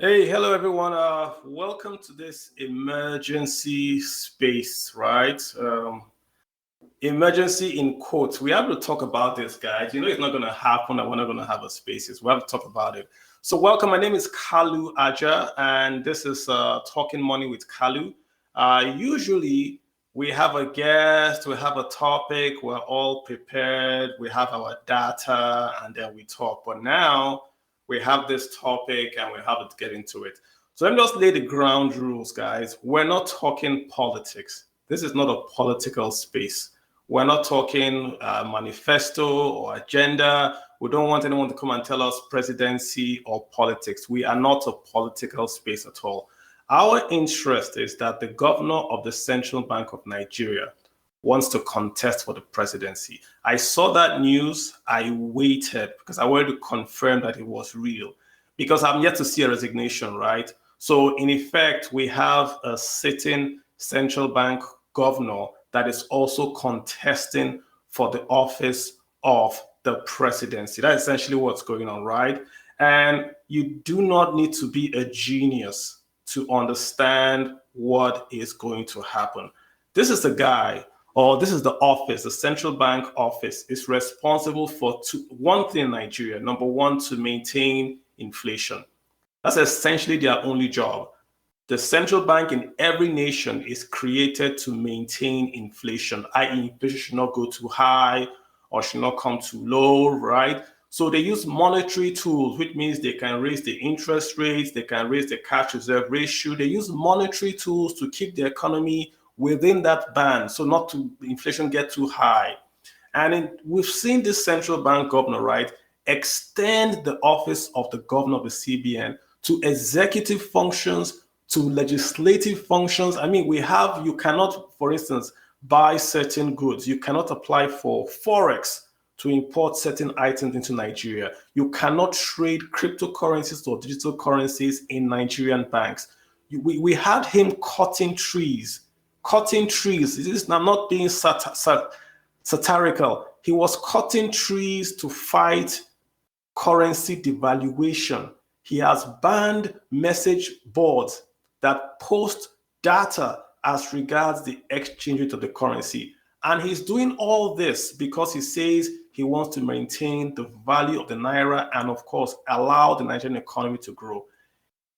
Hey, hello everyone. Welcome to this emergency space, right? Emergency in quotes. We have to talk about this, guys. It's not going to happen and we're not going to have a spaces. We have to talk about it. So welcome. My name is Kalu Aja, and this is Talking Money with Kalu. Usually we have a guest, we have a topic, we're all prepared, we have our data, and then we talk. But now we have this topic and we have to get into it. So let me just lay the ground rules, guys. We're not talking politics. This is not a political space. We're not talking manifesto or agenda. We don't want anyone to come and tell us presidency or politics. We are not a political space at all. Our interest is that the governor of the Central Bank of Nigeria wants to contest for the presidency. I saw that news. I waited because I wanted to confirm that it was real, because I'm yet to see a resignation, right? So in effect, we have a sitting central bank governor that is also contesting for the office of the presidency. That's essentially what's going on, right? And you do not need to be a genius to understand what is going to happen. This is the guy, or this is the office, the central bank office is responsible for one thing in Nigeria. Number one, to maintain inflation. That's essentially their only job. The central bank in every nation is created to maintain inflation, i.e., inflation should not go too high or should not come too low, right? So they use monetary tools, which means they can raise the interest rates, they can raise the cash reserve ratio. They use monetary tools to keep the economy within that band, so not to inflation get too high. And we've seen this central bank governor, right, extend the office of the governor of the CBN to executive functions, to legislative functions. I mean, you cannot, for instance, buy certain goods. You cannot apply for Forex to import certain items into Nigeria. You cannot trade cryptocurrencies or digital currencies in Nigerian banks. We had him cutting trees. I'm not being satirical. He was cutting trees to fight currency devaluation. He has banned message boards that post data as regards the exchange rate of the currency. And he's doing all this because he says he wants to maintain the value of the naira and, of course, allow the Nigerian economy to grow.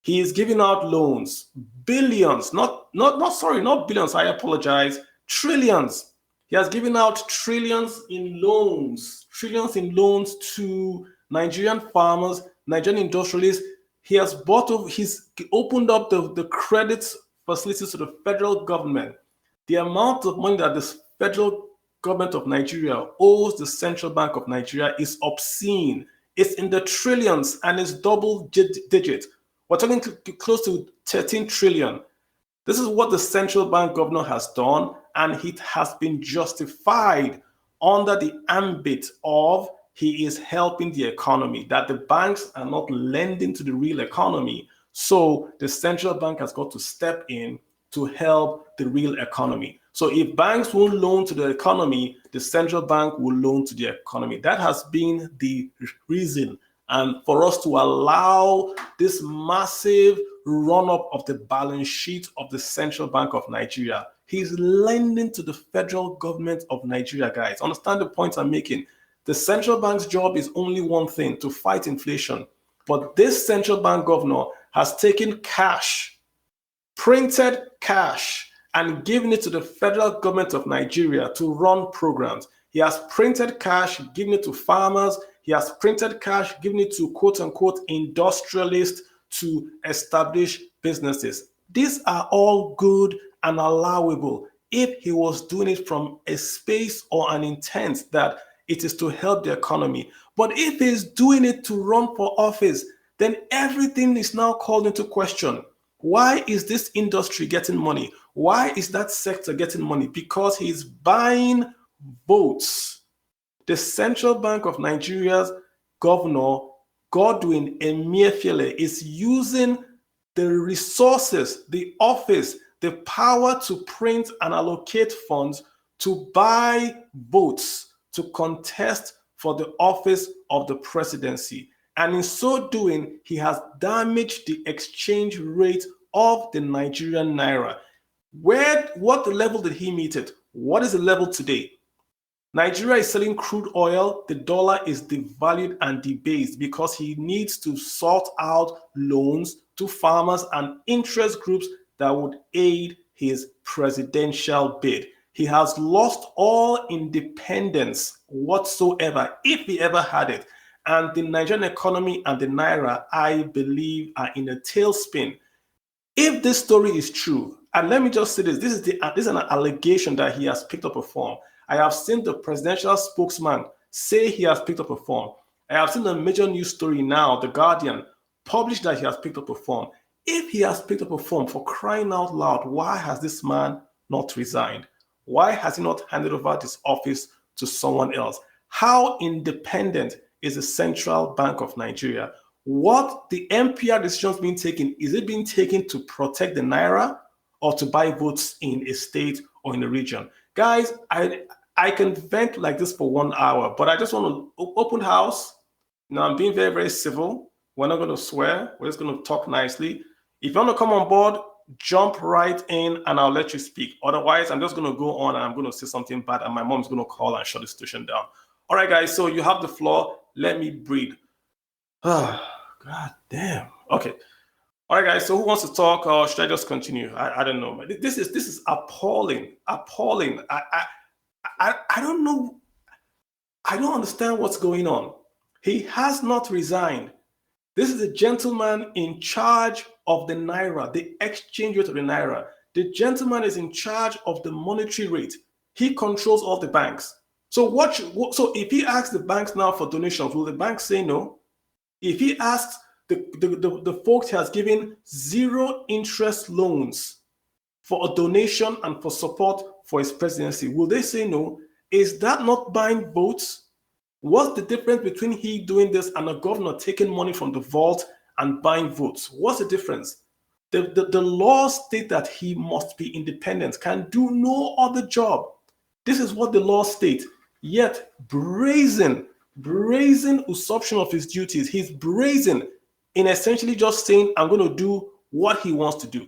He is giving out loans, billions, not billions, I apologize, trillions. He has given out trillions in loans to Nigerian farmers, Nigerian industrialists. He's opened up the credit facilities to the federal government. The amount of money that the federal government of Nigeria owes the Central Bank of Nigeria is obscene. It's in the trillions and it's double digit. We're talking close to 13 trillion. This is what the central bank governor has done, and it has been justified under the ambit of he is helping the economy, that the banks are not lending to the real economy. So the central bank has got to step in to help the real economy. So if banks won't loan to the economy, the central bank will loan to the economy. That has been the reason. And for us to allow this massive run-up of the balance sheet of the Central Bank of Nigeria, he's lending to the federal government of Nigeria, guys. Understand the point I'm making. The central bank's job is only one thing, to fight inflation. But this central bank governor has taken cash, printed cash, and given it to the federal government of Nigeria to run programs. He has printed cash, given it to farmers. He has printed cash, given it to quote-unquote industrialists to establish businesses. These are all good and allowable if he was doing it from a space or an intent that it is to help the economy. But if he's doing it to run for office, then everything is now called into question. Why is this industry getting money? Why is that sector getting money? Because he's buying votes. The Central Bank of Nigeria's governor, Godwin Emefiele, is using the resources, the office, the power to print and allocate funds to buy votes to contest for the office of the presidency. And in so doing, he has damaged the exchange rate of the Nigerian naira. What level did he meet it? What is the level today? Nigeria is selling crude oil. The dollar is devalued and debased because he needs to sort out loans to farmers and interest groups that would aid his presidential bid. He has lost all independence whatsoever, if he ever had it. And the Nigerian economy and the naira, I believe, are in a tailspin. If this story is true, and let me just say this is an allegation that he has picked up a form. I have seen the presidential spokesman say he has picked up a form. I have seen a major news story now, The Guardian, publish that he has picked up a form. If he has picked up a form, for crying out loud, why has this man not resigned? Why has he not handed over this office to someone else? How independent is the Central Bank of Nigeria? What the MPR decisions being taken, is it being taken to protect the naira or to buy votes in a state or in a region? Guys, I can vent like this for 1 hour, but I just want to open house. Now I'm being very, very civil. We're not going to swear. We're just going to talk nicely. If you want to come on board, jump right in and I'll let you speak. Otherwise, I'm just going to go on and I'm going to say something bad and my mom's going to call and shut the station down. All right, guys, so you have the floor. Let me breathe. Oh, God damn. Okay. All right, guys. So who wants to talk, or should I just continue? I don't know. This is appalling. Appalling. I don't know. I don't understand what's going on. He has not resigned. This is a gentleman in charge of the naira, the exchange rate of the naira. The gentleman is in charge of the monetary rate. He controls all the banks. So so if he asks the banks now for donations, will the banks say no? If he asks the folks he has given zero interest loans for a donation and for support for his presidency, will they say no? Is that not buying votes? What's the difference between he doing this and a governor taking money from the vault and buying votes? What's the difference? The laws state that he must be independent, can do no other job. This is what the law states. Yet brazen usurpation of his duties. He's brazen in essentially just saying, I'm going to do what he wants to do.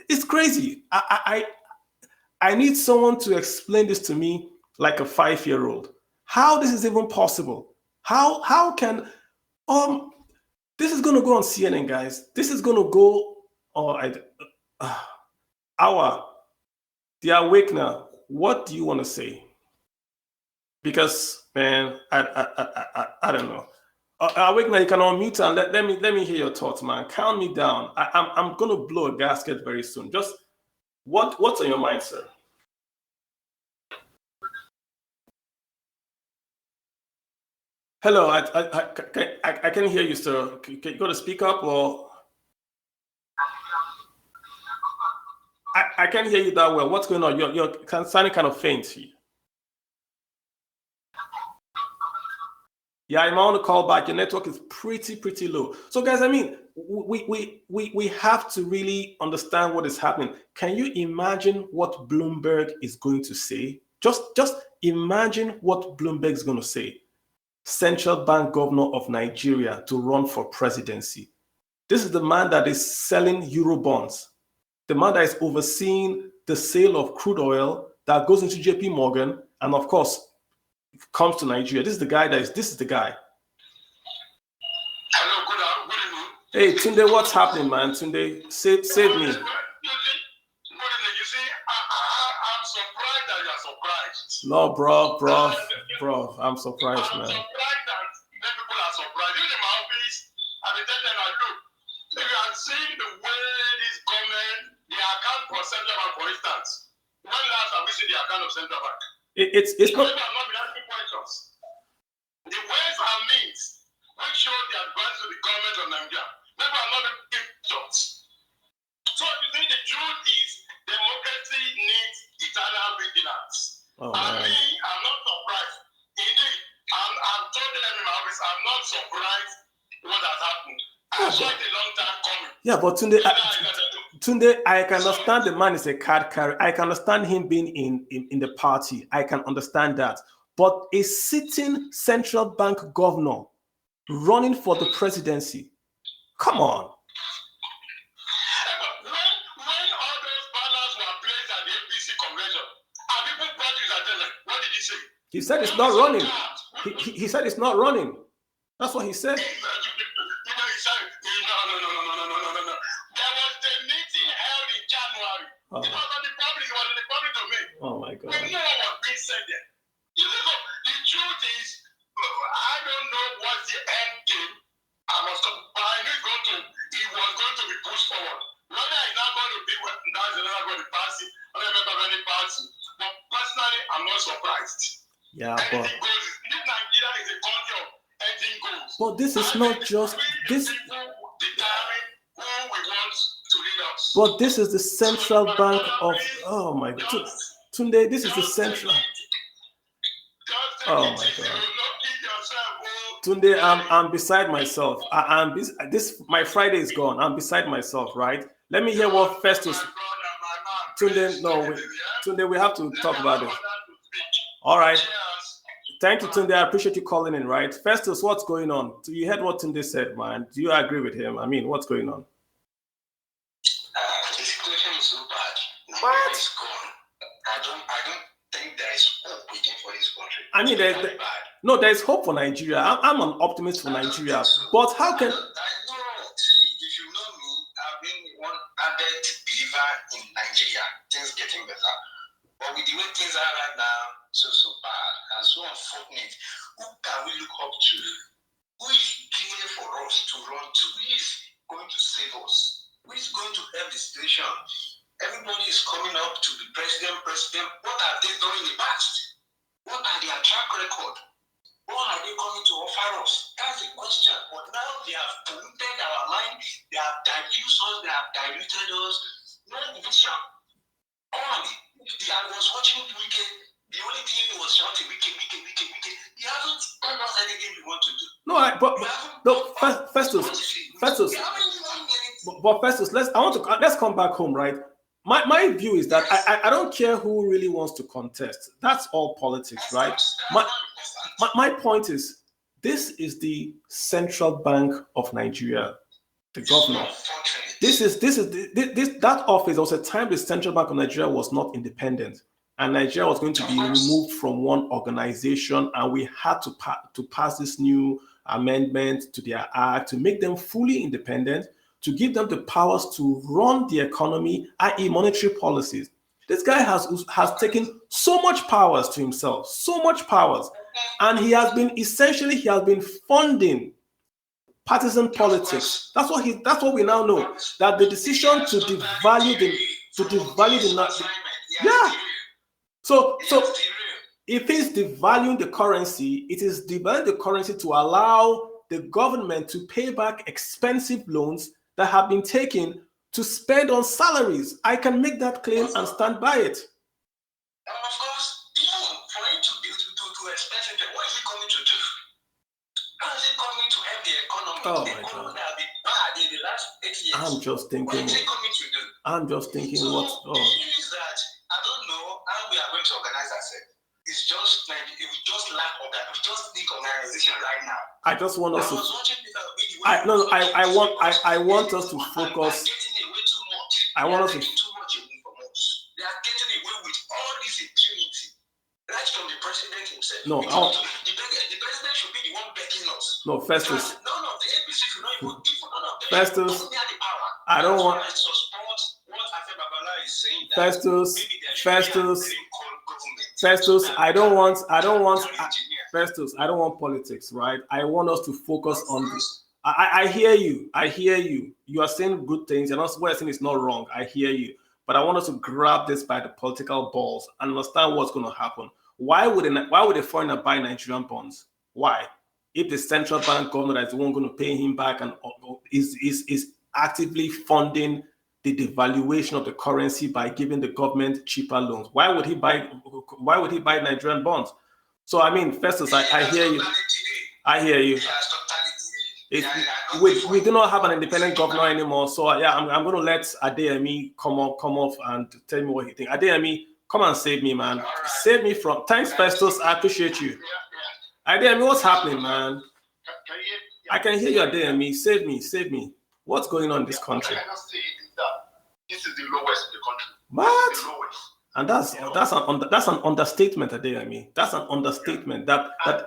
It's crazy. I need someone to explain this to me like a 5-year-old. How this is even possible? How can this is going to go on CNN, guys. This is going to go the Awakener. What do you want to say? Because man, I don't know. Awakener, you can unmute and let me hear your thoughts, man. Calm me down. I'm going to blow a gasket very soon. Just what's on your mind, sir? Hello, I can hear you, sir. Can you go to speak up, or I can't hear you that well. What's going on? You're sounding kind of faint. Yeah, I'm on the call back. Your network is pretty low. So, guys, I mean, we have to really understand what is happening. Can you imagine what Bloomberg is going to say? Just imagine what Bloomberg is going to say. Central Bank Governor of Nigeria to run for presidency. This is the man that is selling Euro bonds, the man that is overseeing the sale of crude oil that goes into JP Morgan and, of course, comes to Nigeria. This is the guy this is the guy. Hello, good evening. Hey, Tunde, what's happening, man? Tunde, save me. You see, I'm surprised that you are surprised. No, bro, I'm surprised, man. I'm surprised that many people are surprised. Even in my office, I mean, tell them, look, if you are seeing the way this government, the account for Central Bank, for instance, when last have we seen the account of Central Bank? It's not. Maybe I'm not been asking questions. The ways and means which show the advice to the government of Nigeria. Maybe I'm not making questions. So you think the truth is democracy needs eternal vigilance. Oh, and man. me, I'm not surprised. Indeed, I'm told them in my office, I'm not surprised what has happened. I saw it a long time coming. Yeah, but Tunde, I can understand the man is a card carrier. I can understand him being in the party. I can understand that. But a sitting central bank governor running for the presidency. Come on. When all those banners were placed at the APC convention, and people brought his attendance, what did he say? He said it's not running. He said it's not running. That's what he said. He said, no. There was the meeting held in January. Oh. It was on the public domain. Oh my God. We know what was being said there. You see, so the truth is, I don't know what's the end game. I must come, but I know he was going to be pushed forward. Whether he's not going to be, that's another going to pass it, I don't remember any party. But personally, I'm not surprised. Yeah, anything goes. If Nigeria is a country of anything goes. But this is not just this. People determine who we want to lead us. But this is the central bank of. Oh my God, Tunde, this is the central. Oh my God, Tunde, I'm beside myself. This my Friday is gone. I'm beside myself, right? Let me hear what Festus. Tunde, no, Tunde, we have to talk about it. All right. Thank you, Tunde. I appreciate you calling in, right? Festus, what's going on? You heard what Tunde said, man. Do you agree with him? I mean, what's going on? The situation is so bad. Nigeria is gone. I don't think there is hope waiting for this country. I mean, there's hope for Nigeria. I'm an optimist for Nigeria. But how can... See, if you know me, I've been one added believer in Nigeria. Things getting better. But with the way things are right now, so bad and so unfortunate, who can we look up to? Who is there for us to run to? Who is going to save us? Who is going to help the situation? Everybody is coming up to be president. What have they done in the past? What are their track record? What are they coming to offer us? That's the question. But now they have polluted our mind. They have diffused us. They have diluted us. No vision. I was watching Wicked. The only thing he was shouting, Wicked. He hasn't done us anything we want to do. Festus, let's come back home, right? My view is that I don't care who really wants to contest. That's all politics, right? My point is, this is the Central Bank of Nigeria, the governor. That office. There was a time the Central Bank of Nigeria was not independent, and Nigeria was going to be removed from one organization, and we had to pass this new amendment to their act to make them fully independent, to give them the powers to run the economy, i.e. monetary policies. This guy has taken so much powers to himself, so much powers, and he has been funding partisan politics. That's what we now know. That the decision to devalue the yeah. So if it's devaluing the currency, it is devaluing the currency to allow the government to pay back expensive loans that have been taken to spend on salaries. I can make that claim and stand by it. And of course, even for him to expect it, what is he coming to do? How is he coming to help the economy? Oh the my economy God. that has been bad in the last 8 years. I'm just thinking. What is he coming to do? I'm just thinking So what. the issue is that I don't know how we are going to organize ourselves. It's just like we just lack we just need organization right now. I just want us to. I want us to focus. I want us to. Too much away from us. They are getting away with all this impunity. Right from the president himself. No, the president should be the one backing us. No, Festus. None of the APC should not even none of them. Festus, the power. I don't want. I support what Afe Babala is saying. Festus, I don't want. Festus, I don't want politics, right? I want us to focus on this. I hear you. You are saying good things, and also what you're saying is not wrong. I hear you. But I want us to grab this by the political balls and understand what's going to happen. Why would a foreigner buy Nigerian bonds? Why? If the central bank governor is the one going to pay him back and is actively funding the devaluation of the currency by giving the government cheaper loans, why would he buy Nigerian bonds? So I mean, Festus, I hear you. I hear you. We do not have an independent governor anymore, so yeah, I'm going to let Adeyemi come off and tell me what he thinks. Adeyemi, come and save me, man. Save me from. Thanks, Festus. I appreciate you. Adeyemi, what's happening, man? I can hear you, Adeyemi. Save me. What's going on in this country? What I cannot say is that this is the lowest in the country. What? This is the lowest. And that's an understatement, Adeyemi. That's an understatement. And the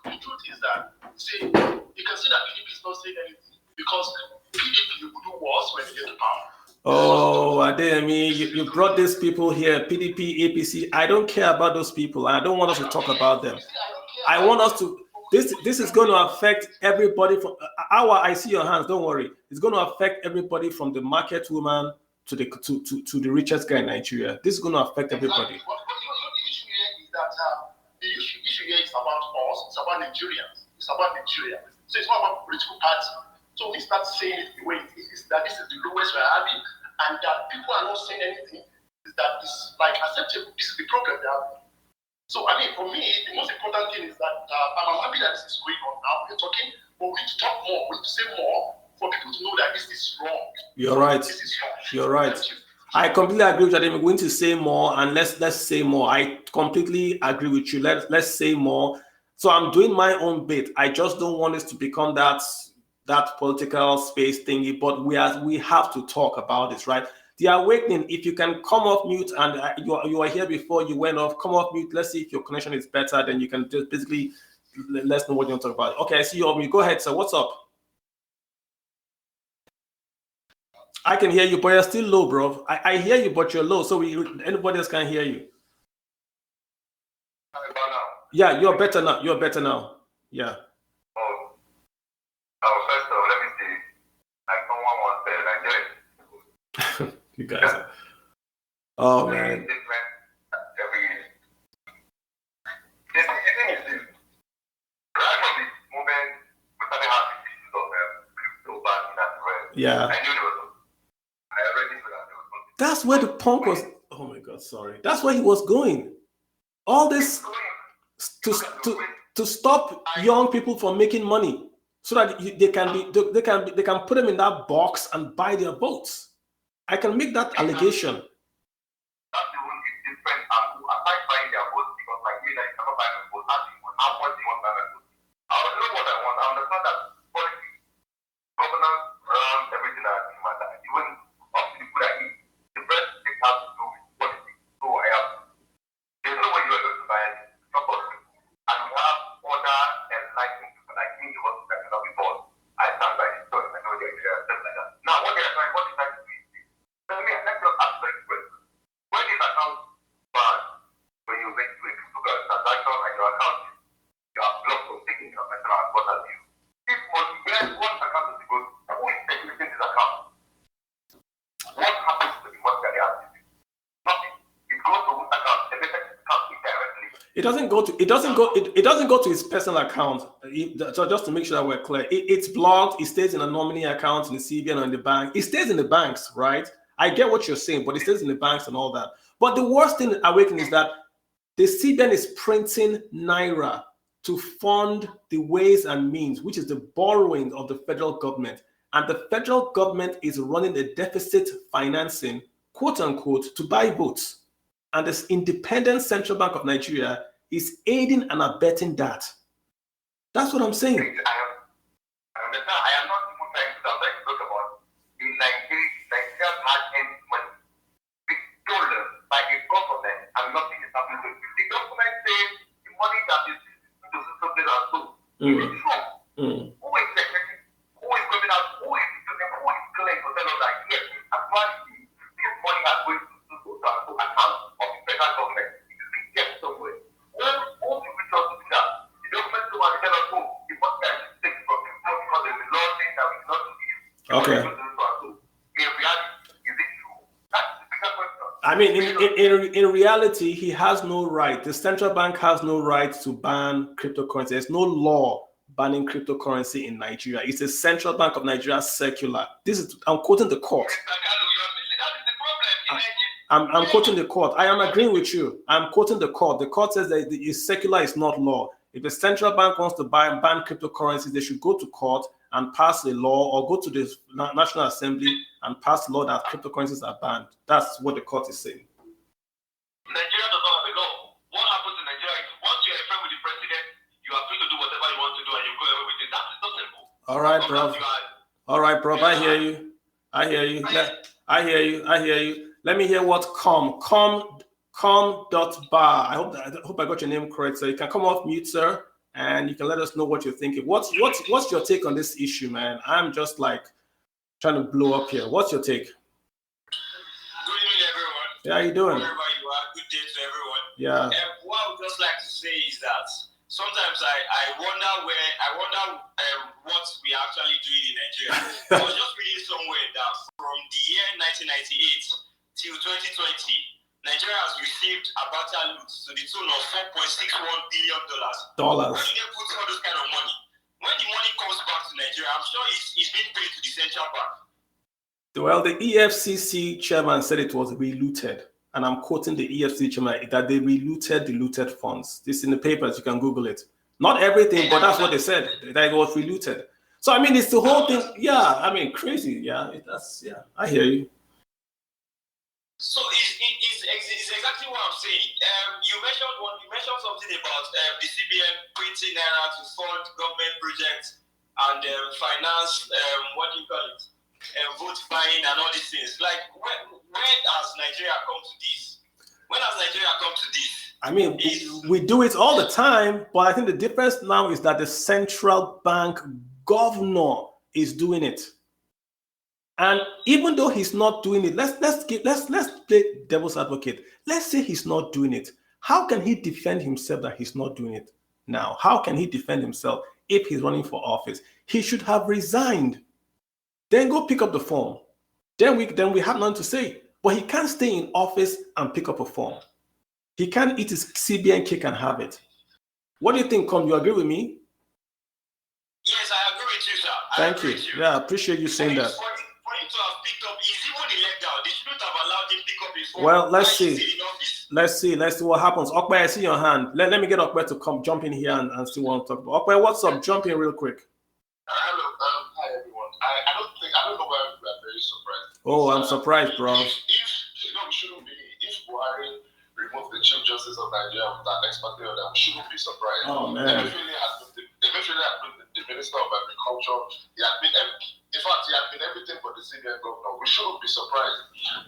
truth is that you can see that PDP is not saying anything because PDP will do worse when they get to power. Oh, Adeyemi, you brought these people here, PDP, APC. I don't care about those people. I don't want us to talk about them. I want us to. This is going to affect everybody from I see your hands. Don't worry. It's going to affect everybody from the market woman to the richest guy in Nigeria. This is going to affect everybody. But the issue here is that the issue here is about us. It's about Nigerians. It's about Nigeria. So it's not about political party. So we start saying it the way it is, that this is the lowest we're having, and that people are not saying anything, is that it's like acceptable. This is the problem they have. So, I mean, for me, the most important thing is that I'm happy that this is going on now. We're talking, but we need to talk more. We need to say more for people to know that this is wrong. You're right. This is wrong. You're right. I completely agree with you. We're going to say more, and let's say more. I completely agree with you. Let's say more. So I'm doing my own bit. I just don't want this to become that political space thingy, but we have to talk about this, right? The awakening, if you can come off mute, and you are here before you went off, come off mute. Let's see if your connection is better. Then you can just basically let us know what you want to talk about. Okay, I see you off mute. Go ahead, sir. What's up? I can hear you, but you're still low, bro. I hear you, but you're low, so anybody else can hear you. Yeah, you're better now. You're better now. Yeah. First of all, let me see. Like someone once said, Nigeria. You guys are... Oh, man. The thing is this. Right from the moment we started having issues of crypto back in that way, Yeah. I knew there was I already knew that there was something. That's where the punk was. Oh my God, sorry. That's where he was going. All this to stop young people from making money, so that they can put them in that box and buy their votes. I can make that allegation. That's the one is different. Aside buying their votes, because like me, like cannot buy my vote. How much do you want to buy my vote? I don't know what I want. I understand that policy, governance around everything that matters. Even up to the food I eat, the first thing has to do with politics. So I have. There's no way you are going to buy it. It's not possible. And we have other enlightened people like me, the ones that cannot be bought. I stand by the story. I know the idea, stuff like that. Now, what they are trying to do is tell me, let me just ask you a question. When is account banned, when you make a transaction and your account you are blocked from taking your personal and what have you? If money, one account is good, who is segregating this account? What happens to the money that they have to do? Nothing. It goes to whose account? The business account indirectly. It doesn't go to his personal account. So just to make sure that we're clear, it's blocked. It stays in a nominee account in the CBN or in the bank. It stays in the banks, right? I get what you're saying, but it stays in the banks and all that. But the worst thing awakening is that the CBN is printing naira to fund the ways and means, which is the borrowing of the federal government. And the federal government is running a deficit financing, quote unquote, to buy votes. And the independent Central Bank of Nigeria is aiding and abetting that. That's what I'm saying. I understand. I am not even trying to talk about in Nigeria has any money. It's stolen by the government and nothing is happening to it. The government says the money that is to something and so. It's true. Who is checking? Who is coming out? Who is claiming to tell us that yes, actually this money has going to account of the federal government. It is being kept somewhere. Who do we just do that? The government to tell us who the money that is taken from them because there is a law saying that we cannot do this. Okay. In reality, is it true? That's the bigger question. I mean, in reality, he has no right. The central bank has no right to ban cryptocurrency. There's no law banning cryptocurrency in Nigeria. It's the Central Bank of Nigeria circular. I'm quoting the court. I'm quoting the court. I am agreeing with you. I'm quoting the court. The court says that the circular is not law. If the central bank wants to ban cryptocurrencies, they should go to court and pass a law, or go to the National Assembly and pass a law that cryptocurrencies are banned. That's what the court is saying. Nigeria does not have a law. What happens in Nigeria is once you're a friend with the president, you are free to do whatever you want to do and you go away with it. That's not a All right, bro. All right, bro. I hear you. I hear you. I hear you. I hear you. Let me hear what com.bar. I hope I got your name correct. So you can come off mute, sir, and you can let us know what you're thinking. What's your take on this issue, man? I'm just like trying to blow up here. What's your take? Good evening, everyone. Yeah, how you doing? Wherever you are, good day to everyone. Yeah. What I would just like to say is that sometimes I wonder what we are actually doing in Nigeria. I was just reading somewhere that from the year 1998 till 2020, Nigeria has received Abacha loot to the tune of $4.61 billion. Dollars. Where do they put all this kind of money? When the money comes back to Nigeria, I'm sure it's being paid to the central bank. Well, the EFCC chairman said it was relooted. And I'm quoting the EFCC chairman that they relooted the looted funds. This is in the papers, you can Google it. Not everything, but that's what they said, that it was relooted. So, I mean, it's the whole thing. Yeah, I mean, crazy. Yeah, I hear you. So it's exactly what I'm saying. You mentioned something about the CBN printing naira to fund government projects and finance, what do you call it? Vote buying and all these things. Like, when has Nigeria come to this? When has Nigeria come to this? I mean, we do it all the time, but I think the difference now is that the central bank governor is doing it. And even though he's not doing it, let's play devil's advocate. Let's say he's not doing it. How can he defend himself that he's not doing it now? How can he defend himself if he's running for office? He should have resigned. Then go pick up the form. Then we have nothing to say. But he can't stay in office and pick up a form. He can't eat his CBN cake and have it. What do you think, Con? You agree with me? Yes, I agree with you, sir. Thank you. Yeah, I appreciate you saying that. For him to have picked up, is even illegal. They shouldn't have allowed him to pick up his form. Well, let's see. Let's see what happens. Okpe, I see your hand. Let me get Okpe to jump in here and see what I'm talking about. Okpe, what's up? Jump in real quick. Hello. Hi, everyone. I don't know why we are very surprised. Oh, I'm surprised, bro. If we shouldn't be. If Buhari removed the Chief Justice of Nigeria without expecting that, we shouldn't be surprised. Oh, man. Eventually has been the Minister of Agriculture. He had been everything but the CBN Governor. We shouldn't be surprised.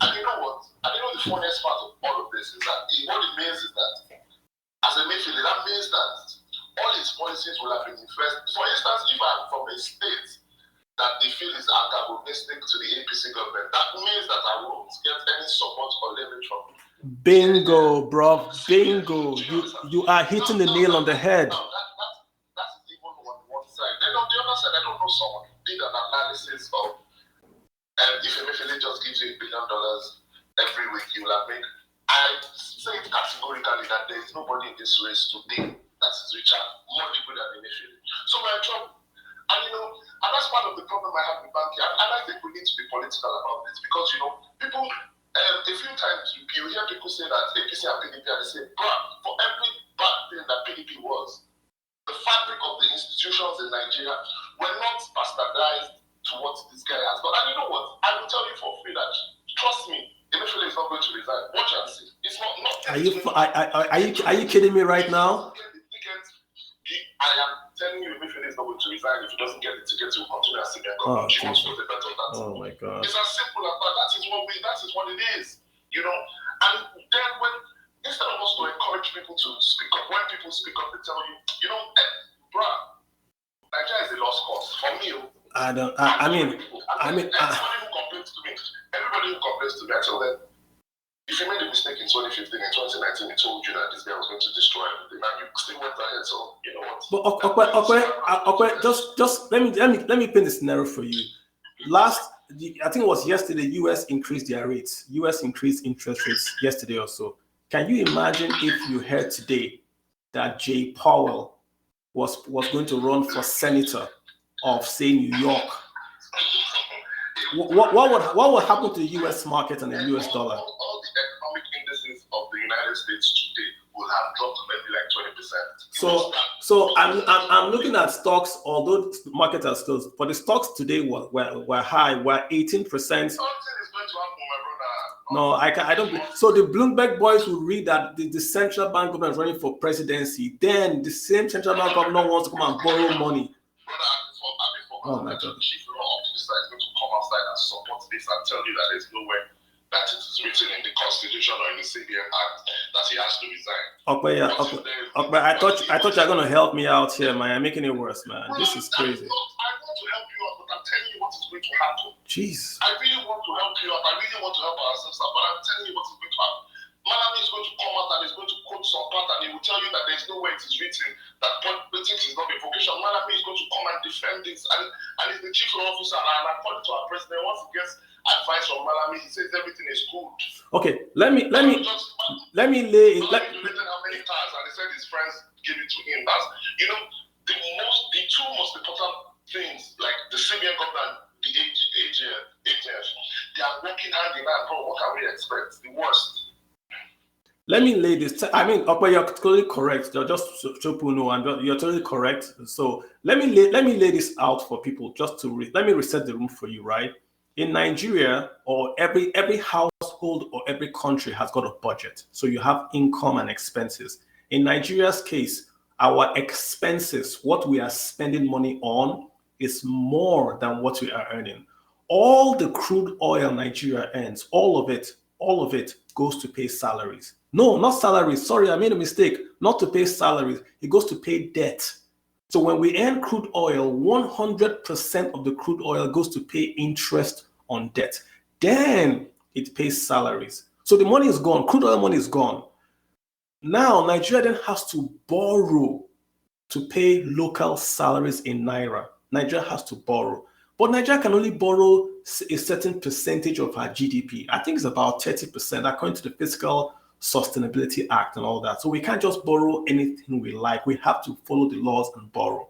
And you know what? And you know the funniest part of all of this is that what it means is that as a Mayfield, that means that all his policies will have been influenced. For instance, if I'm from a state that they feel is antagonistic to the APC government, that means that I won't get any support or leverage from it. Bingo, bro. Bingo. You are hitting the nail on the head. That's even on one side. Then on the other side, I don't know someone who did an analysis of if Emefiele just gives you $1 billion every week, you will have made. I say it categorically that there is nobody in this race today that is richer, more liquid than Emefiele. So we're in trouble. And and that's part of the problem I have with banking. And I think we need to be political about this because people. A few times you hear people say that APC and PDP are the same. But for every bad thing that PDP was, the fabric of the institutions in Nigeria were not bastardized to what this guy has done. And you know what? I will tell you for free that, trust me, Emefiele is not going to resign. Watch and see. It's not. Are you kidding me right now? I am telling you, Emefiele is not going to resign if he doesn't get the ticket to continue as CBN Governor. She wants to the better than that. Oh my God! It's as simple as that. That is what it is. And then instead of us to encourage people to speak up, when people speak up, they tell you, bruh, Nigeria is a lost cause for me. Everybody who complains to me, I tell them, if you made a mistake in 2015 and 2019, he told you that this guy was going to destroy everything, and you still went ahead. So you know what? But okay, just let me paint the scenario for you. I think it was yesterday, U.S. increased their rates. U.S. increased interest rates yesterday or so. Can you imagine if you heard today that Jay Powell was going to run for senator of, say, New York? What would happen to the U.S. market and the U.S. dollar? All the economic indices of the United States today will have dropped to maybe like 20%. So I'm looking at stocks, although the markets are still, but the stocks today were high, were 18%. Something is going to happen, my brother. No, I don't. So the Bloomberg boys will read that the central bank governor is running for presidency. Then the same central bank governor wants to come and borrow money. Brother, for Oh my God. The chief law officer is going to come outside and support this and tell you that there's nowhere that it is written in the Constitution or in the CBN Act that he has to resign. Okay, I thought you were gonna help me out here, man. You're making it worse, man. This is crazy. I want to help you out, but I'm telling you what is going to happen. Jeez. I really want to help you out. I really want to help ourselves out, but I'm telling you what is going to happen. Malami is going to come out and is going to quote some part and he will tell you that there's nowhere it is written that politics is not a vocation. Malami is going to come and defend this, and he's the chief law officer, and according to our president, once he gets advice from Malami, he says everything is good. Okay, let me lay it. How many times, and he said his friends give it to him. That's, the two most important things, like the CBN Governor and the ATF, they are working hand in hand. Bro, what can we expect? The worst. Let me lay this. I mean, okay, you're totally correct. You're just Chopuno, and you're totally correct. So let me lay this out for people just to let me reset the room for you, right? In Nigeria, or every household or every country has got a budget. So you have income and expenses. In Nigeria's case, our expenses, what we are spending money on, is more than what we are earning. All the crude oil Nigeria earns, all of it goes to pay salaries. No, not salaries. Sorry, I made a mistake. Not to pay salaries. It goes to pay debt. So when we earn crude oil, 100% of the crude oil goes to pay interest on debt. Then it pays salaries. So the money is gone. Crude oil money is gone. Now, Nigeria then has to borrow to pay local salaries in Naira. Nigeria has to borrow. But Nigeria can only borrow a certain percentage of our GDP. I think it's about 30%, according to the Fiscal Sustainability Act and all that. So we can't just borrow anything we like. We have to follow the laws and borrow.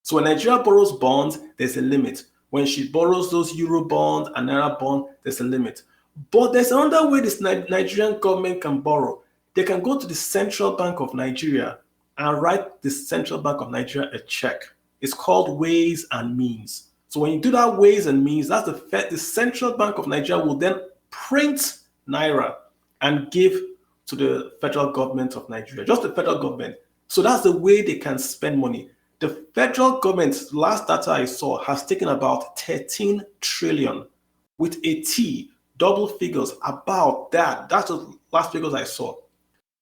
So when Nigeria borrows bonds, there's a limit. When she borrows those Euro bonds and Naira bond, there's a limit. But there's another way this Nigerian government can borrow. They can go to the Central Bank of Nigeria and write the Central Bank of Nigeria a check. It's called Ways and Means. So when you do that Ways and Means, that's the Central Bank of Nigeria will then print Naira and give to the federal government of Nigeria, just the federal government. So that's the way they can spend money. The federal government, last data I saw, has taken about 13 trillion with a T, double figures, about that. That's the last figures I saw.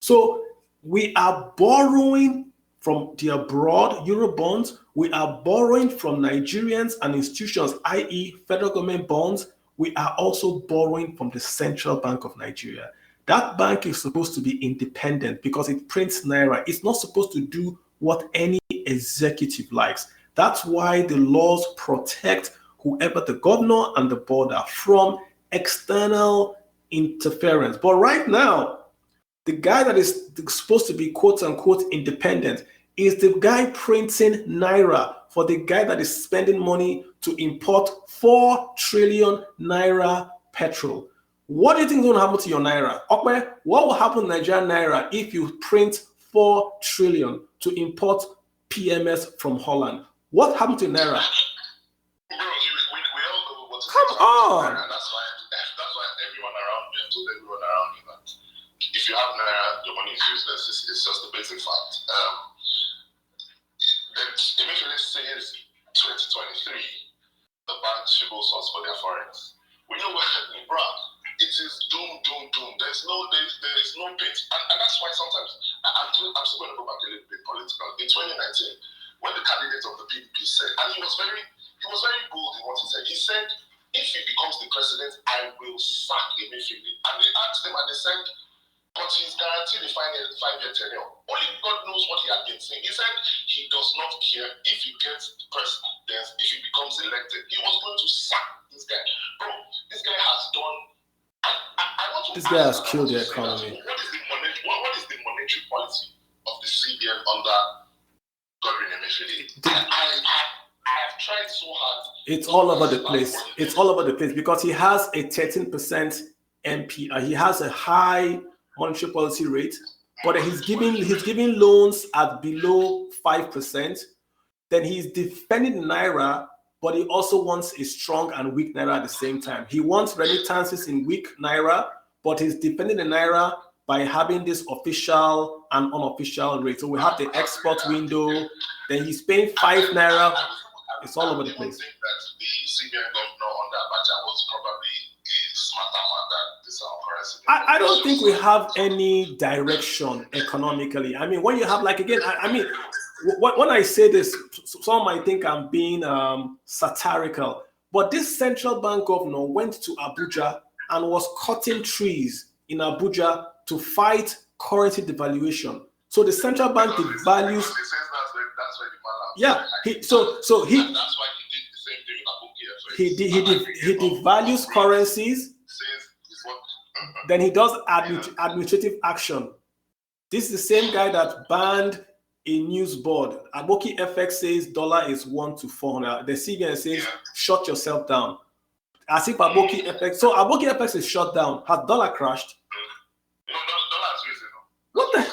So we are borrowing from the abroad, Euro bonds. We are borrowing from Nigerians and institutions, i.e. federal government bonds. We are also borrowing from the Central Bank of Nigeria. That bank is supposed to be independent because it prints Naira. It's not supposed to do what any executive likes. That's why the laws protect whoever the governor and the board are from external interference. But right now, the guy that is supposed to be quote unquote independent is the guy printing Naira for the guy that is spending money to import 4 trillion Naira petrol. What do you think is going to happen to your Naira? Okay, what will happen to Nigerian Naira if you print 4 trillion to import PMS from Holland? What happened to Naira? Bro, we all know what's Come on. And that's why everyone around me, I told everyone around me that if you have Naira, your money is useless. It's just a basic fact. Eventually says 2023, the banks should go source for their forex. We know what, bro. It is doom. There's no bit, and that's why sometimes I'm still going to go back a little bit political. In 2019, when the candidate of the PDP said, and he was very bold in what he said. He said, if he becomes the president, I will sack Emefiele. And they asked him, and they said, but he's guaranteed a 5-year tenure. Only God knows what he had been saying. He said he does not care if he gets the president, if he becomes elected. He was going to sack this guy. Bro, this guy has done. This guy has killed the economy. What is the monetary policy of the CBN under Godwin Emefiele? I have tried so hard. It's all over the place. It's all over the place because he has a 13% MP. He has a high monetary policy rate, but he's giving loans at below 5%. Then he's defending Naira, but he also wants a strong and weak Naira at the same time. He wants remittances in weak Naira, but he's defending the Naira by having this official and unofficial rate. So we have the export window. Then he's paying 5 Naira. It's all over the people place. think that the CBN governor under Abacha was probably a smarter man than this currency. I don't think we have any direction economically. I mean, when you have, like, again, I mean, when I say this, some might think I'm being satirical, but this central bank governor went to Abuja and was cutting trees in Abuja to fight currency devaluation. So the central bank devalues. That's why the man. Yeah, that's why he did the same thing with Abuja. He devalues currencies. Then he does administrative action. This is the same guy that banned a news board. Aboki FX says dollar is 1 to 400. The CBN says shut yourself down. As if Aboki FX. So Aboki FX is shut down. Has dollar crashed? No, dollar has risen. What the? The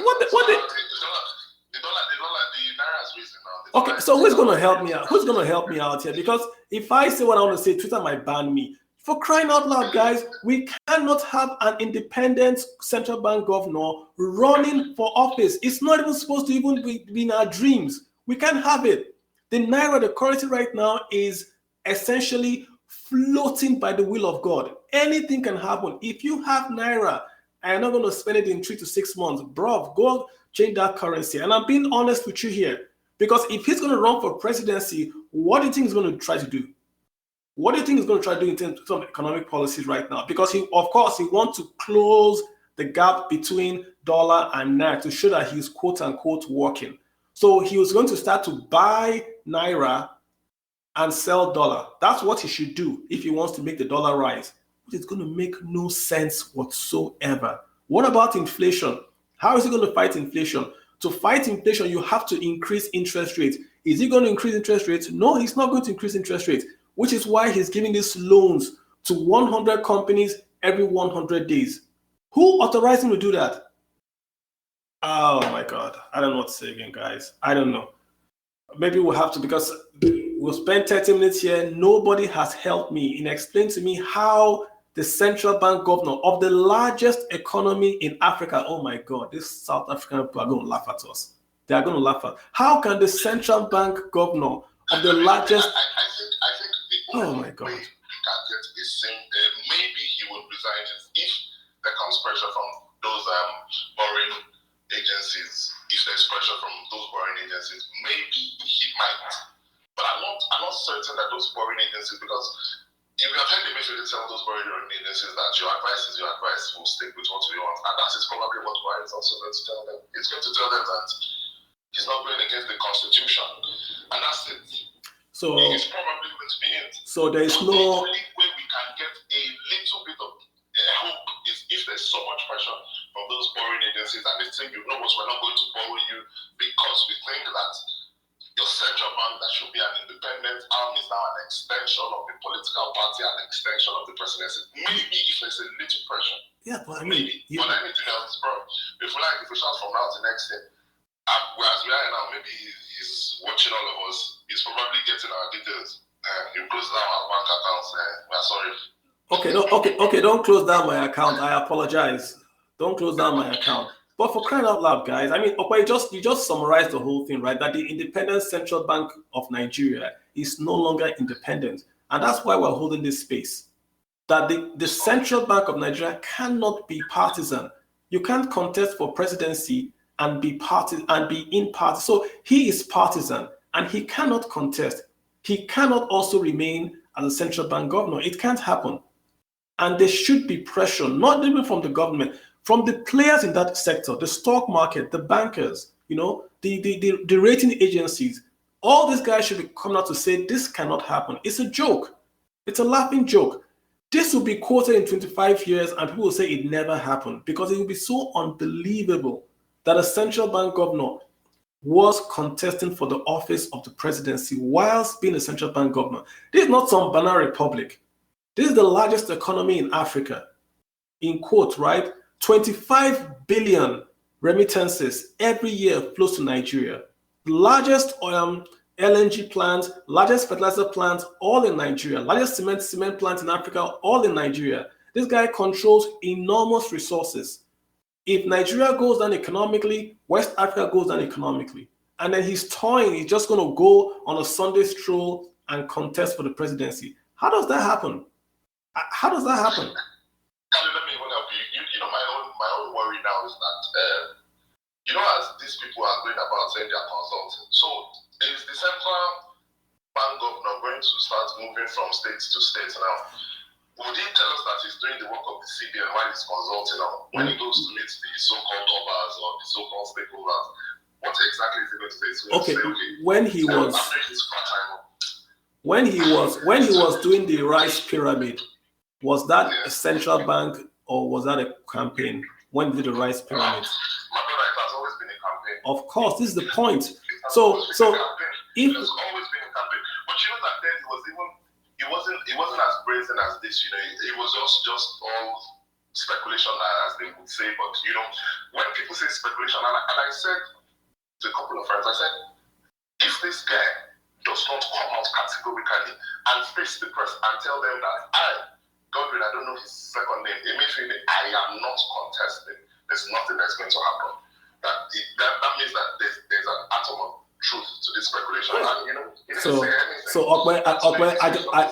naira has risen now. Okay, so who's going to help me out? Who's going to help me out here? Because if I say what I want to say, Twitter might ban me. For crying out loud, guys, we cannot have an independent central bank governor running for office. It's not even supposed to even be in our dreams. We can't have it. The naira, the currency right now, is essentially floating by the will of God. Anything can happen. If you have naira and you're not going to spend it in 3 to 6 months, bro, go change that currency. And I'm being honest with you here. Because if he's going to run for presidency, what do you think he's going to try to do? What do you think he's going to try to do in terms of economic policies right now? Because he wants to close the gap between dollar and naira to show that he's quote unquote working. So he was going to start to buy naira and sell dollar. That's what he should do if he wants to make the dollar rise. But it's going to make no sense whatsoever. What about inflation? How is he going to fight inflation? To fight inflation, you have to increase interest rates. Is he going to increase interest rates? No, he's not going to increase interest rates, which is why he's giving these loans to 100 companies every 100 days. Who authorized him to do that? Oh my God. I don't know what to say again, guys. I don't know. Maybe we'll have to, because we'll spend 30 minutes here. Nobody has helped me in explaining to me how the central bank governor of the largest economy in Africa, oh my God, these South African people are going to laugh at us. They are going to laugh at. How can the central bank governor of the largest... I think oh my God. Maybe he would resign if there comes pressure from those borrowing agencies. If there's pressure from those borrowing agencies, maybe he might. But I'm not certain that those borrowing agencies, because if you attend the meeting with some of those borrowing agencies, that your advice is your advice, will stick with what we want, and that is probably what Buhari is also going to tell them. He's going to tell them that he's not going against the Constitution, and that's it. So it's probably going to be it. So there is The only way we can get a little bit of hope is if there's so much pressure from those borrowing agencies and they think, you know what, we're not going to borrow you because we think that your central bank that should be an independent arm is now an extension of the political party, an extension of the presidency. Maybe if there's a little pressure. Yeah, but I mean, but anything else, bro. If we shout from now to next year, as we are now, maybe he's watching all of us. He's probably getting our details. He closed down our bank accounts. We're sorry. Okay. Don't close down my account. I apologize. Don't close down my account. But for crying out loud, guys, I mean, okay, you just summarized the whole thing, right? That the independent central bank of Nigeria is no longer independent, and that's why we're holding this space. That the central bank of Nigeria cannot be partisan. You can't contest for presidency and be in party. So he is partisan, and he cannot contest. He cannot also remain as a central bank governor. It can't happen. And there should be pressure, not even from the government, from the players in that sector, the stock market, the bankers, the rating agencies. All these guys should be coming out to say this cannot happen. It's a joke. It's a laughing joke. This will be quoted in 25 years and people will say it never happened, because it will be so unbelievable that a central bank governor was contesting for the office of the presidency whilst being a central bank governor. This is not some banana republic. This is the largest economy in Africa. In quote, right? 25 billion remittances every year flows to Nigeria. The largest LNG plant, largest fertilizer plant, all in Nigeria. Largest cement plant in Africa, all in Nigeria. This guy controls enormous resources. If Nigeria goes down economically, West Africa goes down economically. And then he's just going to go on a Sunday stroll and contest for the presidency. How does that happen? How does that happen? Kali, let me even help you. You know, my own worry now is that, as these people are going about saying they're consulting, so is the central bank governor going to start moving from state to state now? Would he tell us that he's doing the work of the CBN while he's consulting now? When he goes to meet the so-called obas or the so-called stakeholders, what exactly is he going to say? Okay, when he was doing the rice pyramid, was that a central bank or was that a campaign? When did the rice pyramid? My brother, it has always been a campaign. Of course, this is the point. So it has always been a campaign. But you know that then it wasn't as brazen as this. It was just all speculation, as they would say. But when people say speculation, and I said to a couple of friends, I said, if this guy does not come out categorically and face the press and tell them that Godwin, I don't know his second name, immediately I am not contesting, there's nothing that's going to happen. That means that there's an atom of truth to this speculation. And So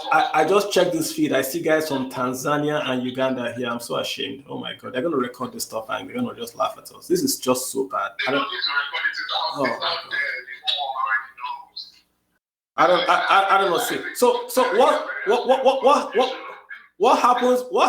I just checked this feed. I see guys from Tanzania and Uganda here. I'm so ashamed. Oh my God, they're going to record this stuff and they're going to just laugh at us. This is just so bad. They don't need to record it. It's out there. I don't know. So what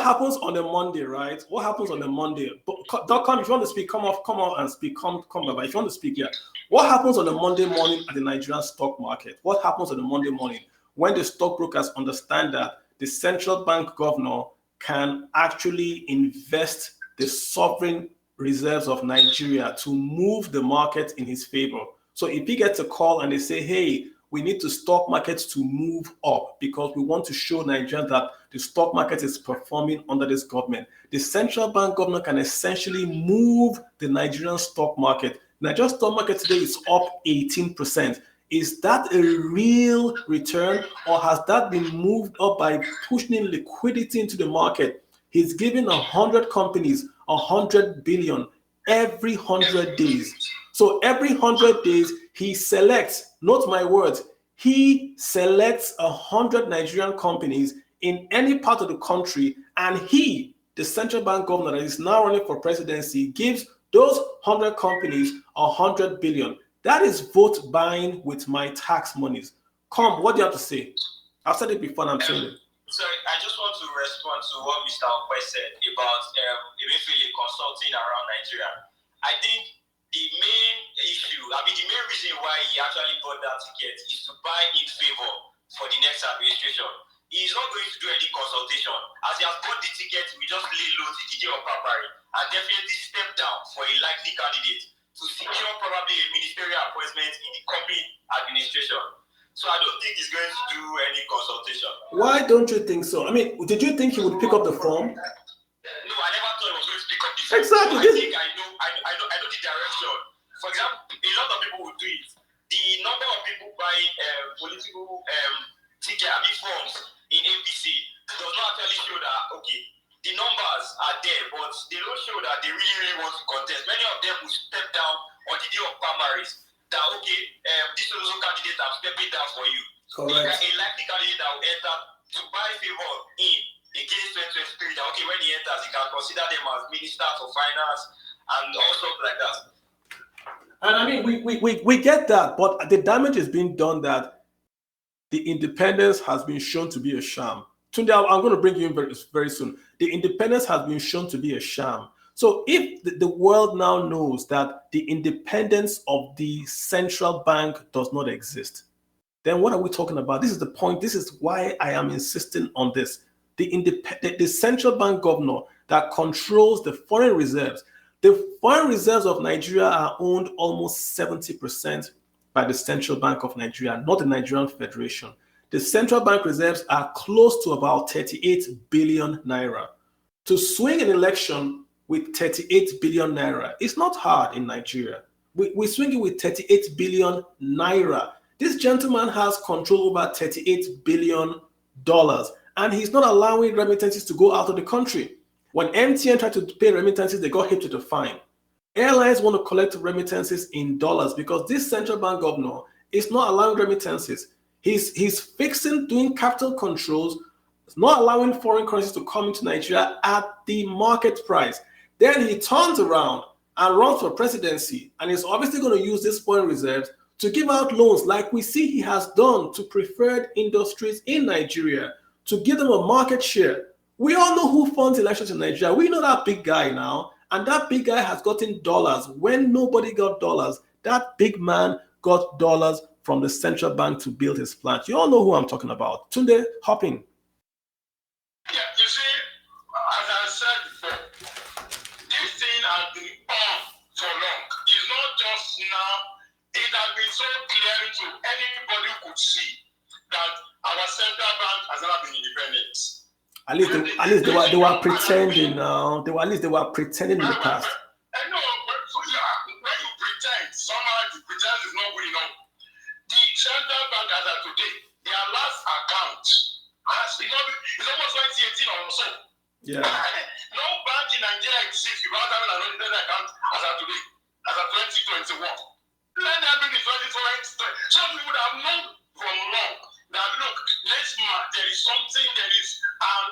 happens on a Monday, right? What happens on a Monday? .com, if you want to speak, come on and speak. Come back. If you want to speak here, what happens on a Monday morning at the Nigerian stock market? What happens on a Monday morning when the stockbrokers understand that the central bank governor can actually invest the sovereign reserves of Nigeria to move the market in his favor? So if he gets a call and they say, hey, we need the stock markets to move up because we want to show Nigerians that the stock market is performing under this government, the central bank governor can essentially move the Nigerian stock market. Nigerian stock market today is up 18%. Is that a real return, or has that been moved up by pushing in liquidity into the market? He's giving 100 companies 100 billion every 100 days. So every 100 days, he selects, note my words, he selects 100 Nigerian companies in any part of the country, and he, the central bank governor that is now running for presidency, gives those 100 companies 100 billion. That is vote buying with my tax monies. Come, what do you have to say? I've said it before and I'm saying it. Sorry, I just want to respond to what Mr. Okwe said about eventually consulting around Nigeria. I think the main reason why he actually bought that ticket is to buy in favor for the next administration. He is not going to do any consultation. As he has bought the ticket, we just lay low to the day of February and definitely step down for a likely candidate to secure probably a ministerial appointment in the coming administration. So I don't think he's going to do any consultation. Why don't you think so? I mean, did you think he would pick up the phone? No, I never thought he was going to pick up the phone. Exactly. So I know the direction. For example, a lot of people would do it. The number of people buying political forms in APC does not actually show that, okay, the numbers are there, but they don't show that they really want to contest. Many of them will step down on the day of primaries. That, okay, this also candidate, I'm stepping down for you. Correct. A likely candidate that will enter to buy favor in against 2023, that, okay, when he enters, he can consider them as minister for finance and all stuff like that. And I mean, we get that, but the damage is being done that the independence has been shown to be a sham. Tunde, I'm going to bring you in very, very soon. The independence has been shown to be a sham. So if the world now knows that the independence of the central bank does not exist, then what are we talking about? This is the point. This is why I am insisting on this. The central bank governor that controls the foreign reserves. The foreign reserves of Nigeria are owned almost 70% by the Central Bank of Nigeria, not the Nigerian Federation. The central bank reserves are close to about 38 billion naira. To swing an election with 38 billion naira, it's not hard in Nigeria. We swing it with 38 billion naira. This gentleman has control over $38 billion, and he's not allowing remittances to go out of the country. When MTN tried to pay remittances, they got hit with a fine. Airlines want to collect remittances in dollars because this central bank governor is not allowing remittances. He's fixing, doing capital controls, not allowing foreign currencies to come into Nigeria at the market price. Then he turns around and runs for presidency, and he's obviously going to use this foreign reserves to give out loans like we see he has done to preferred industries in Nigeria to give them a market share. We all know who funds elections in Nigeria. We know that big guy now, and that big guy has gotten dollars when nobody got dollars. That big man got dollars from the central bank to build his plant. You all know who I'm talking about. Tunde, hop in. Yeah, you see, as I said before, this thing has been on for long. It's not just now. It has been so clear to anybody who could see that our central bank has never been independent. At least they were pretending now. They were pretending in the past. I know, but when you pretend, somehow the pretense is not good enough. The central bank as of today, their last account has been it's almost 2018 or so. Yeah. No bank in Nigeria exists without having an ordinary account as of today, as of 2021. Let them be the 2020. So we would have known from long that look, there is something, there is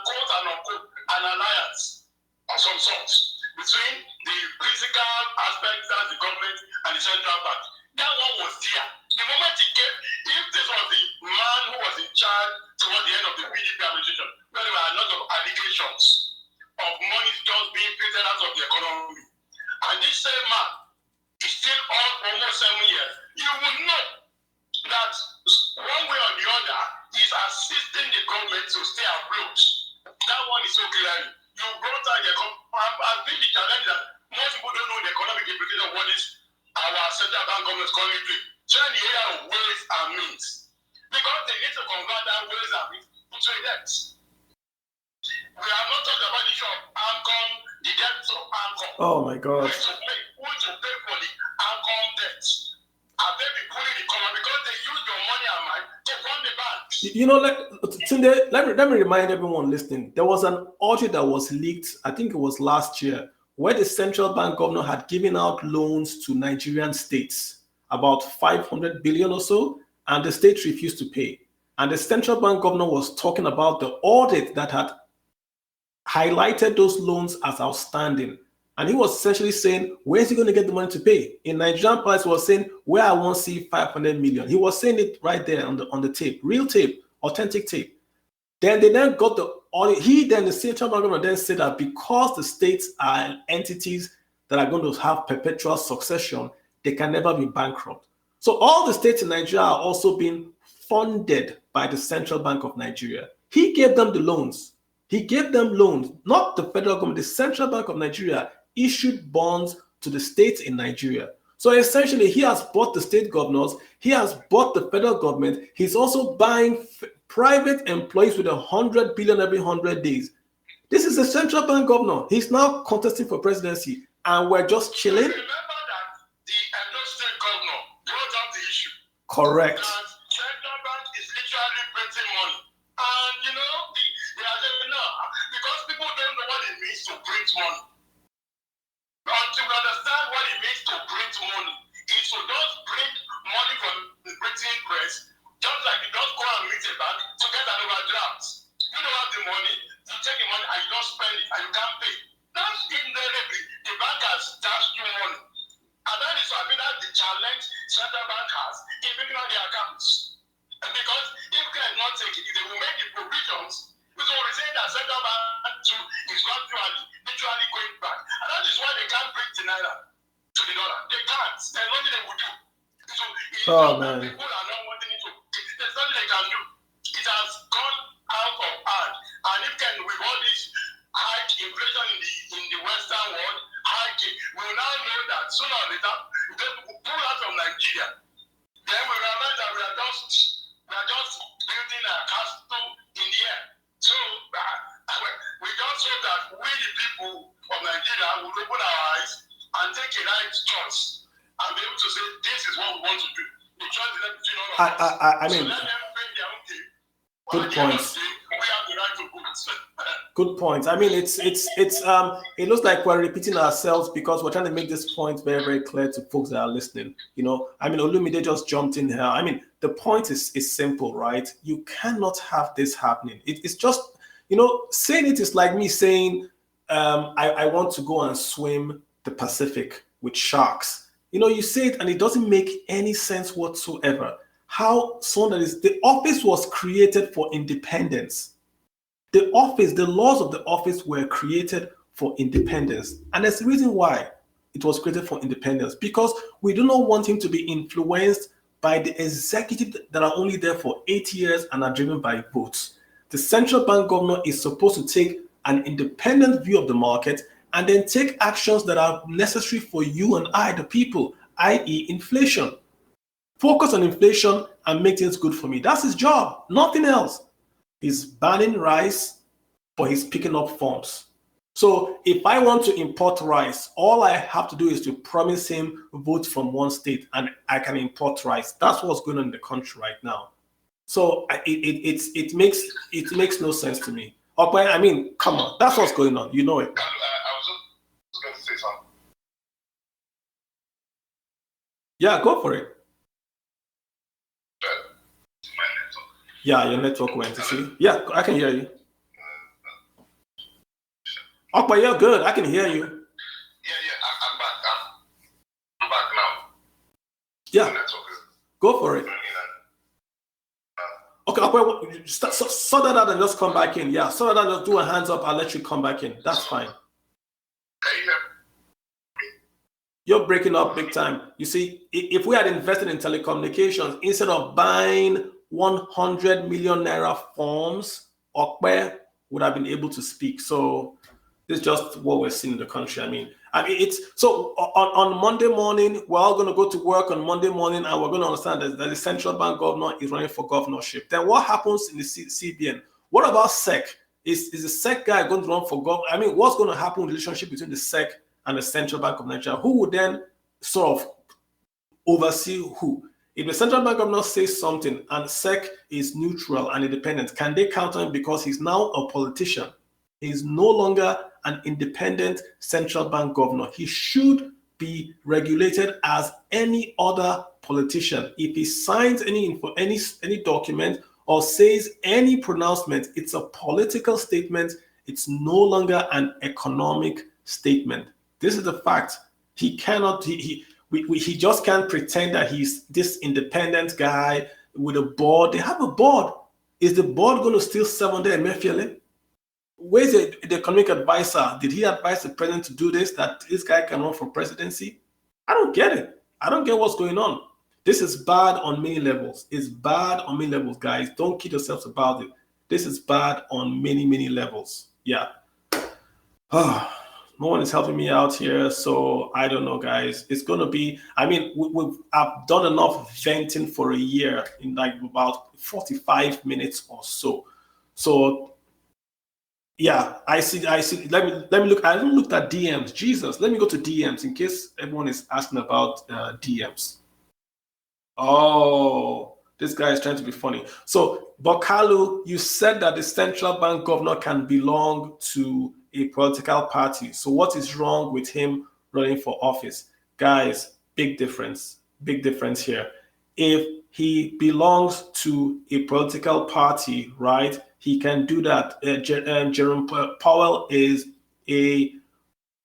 quote and unquote an alliance of some sort between the physical aspects of the government and the central bank. That one was there. The moment it came, if this was the man who was in charge toward the end of the PDP administration, where there were a lot of allegations of money just being filtered out of the economy, and this same man is still on almost 7 years, you would know that one way or the other is assisting the government to stay afloat. That one is so clear. You brought out the I think the challenge that most people don't know the economic implication of what is our central bank government currently doing. Trying the area of ways and means. Because they need to convert that ways and means into a debt. We have not talked about the issue of AMCOM, the debts of AMCOM. Oh my God. Who to pay for the AMCOM debt? Have they been pulling the cover because they use your money and mine to fund the banks? You know, let me remind everyone listening. There was an audit that was leaked, I think it was last year, where the central bank governor had given out loans to Nigerian states, about 500 billion or so, and the states refused to pay. And the central bank governor was talking about the audit that had highlighted those loans as outstanding. And he was essentially saying, where's he going to get the money to pay? In Nigerian price, was saying, where I won't see 500 million. He was saying it right there on the tape, real tape, authentic tape. Then they then got the audit. The central bank governor then said that because the states are entities that are going to have perpetual succession, they can never be bankrupt. So all the states in Nigeria are also being funded by the Central Bank of Nigeria. He gave them the loans. He gave them loans, not the federal government. The Central Bank of Nigeria issued bonds to the states in Nigeria. So essentially, he has bought the state governors. He has bought the federal government. He's also buying private employees with 100 billion every 100 days. This is the central bank governor. He's now contesting for presidency, and we're just chilling. Remember that the Edo State governor brought up the issue. Correct. That central bank is literally printing money. And you know, they are saying no, because people don't know what it means to print money. Until we understand what it means to print money, is to just print money from the printing press, just like you don't go and meet a bank to get an overdraft. You don't have the money, you take the money and you don't spend it and you can't pay. That's invariably the bank has charged you money. And that is why that's the challenge central bank has in making out their accounts. And because if they cannot take it, they will make the provisions. So we say that central bank too is literally going back. And that is why they can't bring the naira to the dollar. They can't. There's nothing they will do. So people are not wanting it to. There's nothing they can do. It has gone out of hand. And if with all this high inflation in the Western world, we will now know that sooner or later they will pull out of Nigeria. Then we realize that we are just building a castle in the air. So we just hope that we the people of Nigeria will open our eyes and take a right choice and be able to say this is what we want to do. The choice is between all of us. I mean, so let them bring their own game. Good points. We have the right to vote. Good point. I mean, it looks like we're repeating ourselves because we're trying to make this point very, very clear to folks that are listening. I mean, Olumide just jumped in here. I mean, the point is simple, right? You cannot have this happening. It's just, saying it is like me saying, I want to go and swim the Pacific with sharks. You say it and it doesn't make any sense whatsoever. How someone that is, the office was created for independence. The laws of the office were created for independence. And there's a reason why it was created for independence, because we do not want him to be influenced by the executive that are only there for 8 years and are driven by votes. The central bank governor is supposed to take an independent view of the market and then take actions that are necessary for you and I, the people, i.e. inflation. Focus on inflation and make things good for me. That's his job, nothing else. He's banning rice, but he's picking up forms. So if I want to import rice, all I have to do is to promise him votes from one state and I can import rice. That's what's going on in the country right now. So it makes no sense to me. Okay, I mean, come on, that's what's going on. You know it. I was just going to say something. Yeah, go for it. Yeah, your network went, you see? Yeah, I can hear you. Okay, you're good. I can hear you. Yeah, I'm back. I'm back now. Yeah, go for it. Okay, sort that out and just come back in. Yeah, sort that out, just do a hands up. I'll let you come back in. That's fine. Can you hear me? You're breaking up big time. You see, if we had invested in telecommunications, instead of buying 100 million naira forms, Okpe would have been able to speak. So this is just what we're seeing in the country. I mean, it's so on Monday morning, we're all going to go to work on Monday morning and we're going to understand that the central bank governor is running for governorship. Then what happens in the CBN? What about SEC? Is the SEC guy going to run for governor? I mean, what's going to happen in the relationship between the SEC and the Central Bank of Nigeria? Who would then sort of oversee who? If the central bank governor says something and SEC is neutral and independent, can they counter him because he's now a politician? He's no longer an independent central bank governor. He should be regulated as any other politician. If he signs any document or says any pronouncement, it's a political statement. It's no longer an economic statement. This is the fact. He cannot. He just can't pretend that he's this independent guy with a board. They have a board. Is the board going to still serve under Emefiele? Where's the economic advisor? Did he advise the president to do this, that this guy can run for presidency? I don't get it. I don't get what's going on. This is bad on many levels. It's bad on many levels, guys. Don't kid yourselves about it. This is bad on many, many levels. Yeah. No one is helping me out here, so I don't know, guys. It's going to be, I mean, I've done enough venting for a year in like about 45 minutes or so. So, yeah, I see. Let me look. I haven't looked at DMs. Jesus, let me go to DMs in case everyone is asking about DMs. Oh, this guy is trying to be funny. So, Bokalu, you said that the central bank governor can belong to a political party. So what is wrong with him running for office? Guys, big difference here. If he belongs to a political party, right, he can do that. Jerome Powell is a